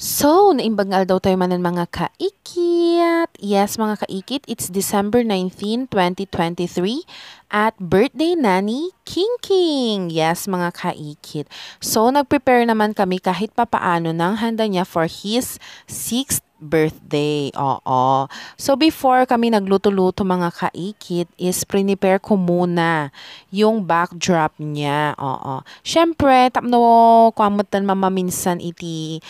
So, naimbagal daw tayo manan mga kaikit. Yes, mga kaikit, it's December 19, 2023 at birthday nani King King. Yes, mga kaikit. So, nag-prepare naman kami kahit papaano ng handa niya for his 6th birthday. Oo. So, before kami nagluto-luto mga kaikit is prepare ko muna yung backdrop niya. Oo. Syempre, tapno kwamutan mamaminsan iti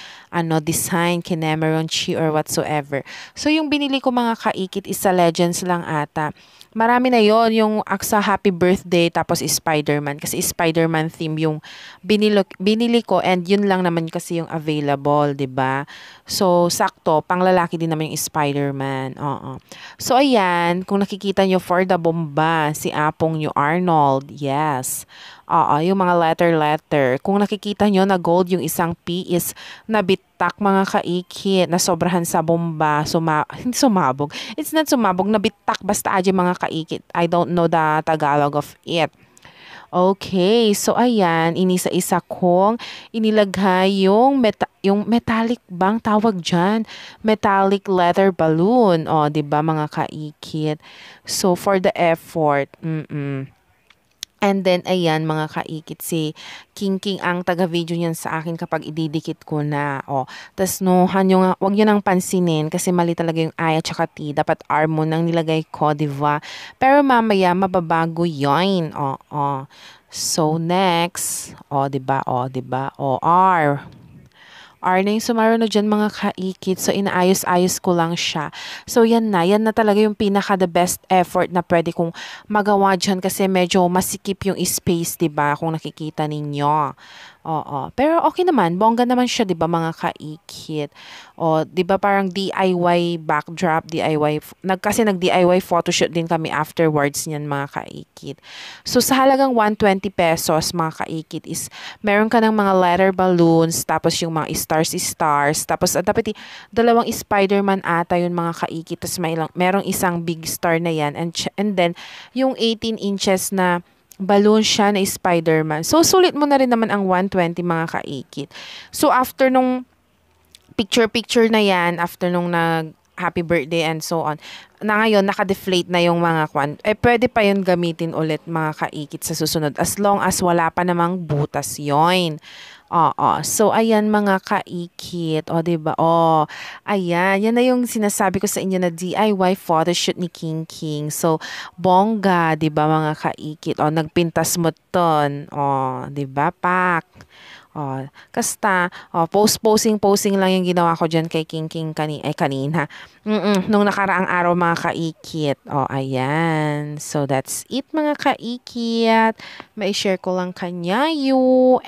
design kinemeron chi or whatsoever. So, yung binili ko mga kaikit is sa Legends lang ata. Marami na yon yung Aksa Happy Birthday tapos Spider-Man kasi Spider-Man theme yung binili ko and yun lang naman kasi yung available, 'di ba? So sakto, panglalaki din naman yung Spider-Man. Oo. So ayan, kung nakikita nyo for the bomba, si Apong nyo Arnold. Yes. Oo, yung mga letter. Kung nakikita nyo na gold yung isang P is nabitak mga kaikit, na sobrahan sa bomba, hindi sumabog. It's not sumabog, nabitak basta aja mga kaikit. I don't know the Tagalog of it. Okay, so ayan, inisa-isa kong inilagay yung metallic bang tawag dyan? Metallic leather balloon. O, 'di ba mga kaikit? So, for the effort. And then, ayan, mga kaikit, si King King ang taga-video niyan sa akin kapag ididikit ko na. O, tas no, wag nyo nang pansinin kasi mali talaga yung I at saka T. Dapat R mo nang nilagay ko, diba? Pero mamaya, mababago yon. O. So, next. O, diba? O, diba? O, R. R na yung sumaro na dyan mga kaikit. So, inaayos-ayos ko lang siya. So, yan na. Yan na talaga yung pinaka the best effort na pwede kong magawa dyan kasi medyo masikip yung space, 'di ba? Kung nakikita ninyo. Oo. Pero okay naman. Bongga naman siya, 'di ba mga kaikit? O, 'di ba parang DIY backdrop, kasi nag-DIY photoshoot din kami afterwards niyan mga kaikit. So, sa halagang 120 pesos mga kaikit is meron ka ng mga letter balloons, tapos yung mga stars, tapos dapat dalawang Spider-Man ata yun mga kaikit, tapos merong isang big star na yan, and then yung 18 inches na balloon siya na Spider-Man. So, sulit mo na rin naman ang 120 mga kaikit. So, after nung picture-picture na yan, after nung happy birthday and so on, na ngayon, naka-deflate na yung mga pwede pa yun gamitin ulit mga kaikit sa susunod as long as wala pa namang butas yon. Oo. So, ayan mga kaikit. O, diba? O, ayan. Yan na yung sinasabi ko sa inyo na DIY photoshoot ni King King. So, bongga, diba mga kaikit? O, nagpintas mo ton. O, diba, pak? O, kasta, posing lang yung ginawa ko dyan kay King King kanina. Nung nakaraang araw mga kaikit. O, ayan. So, that's it mga kaikit. Mai-share ko lang kanya yung.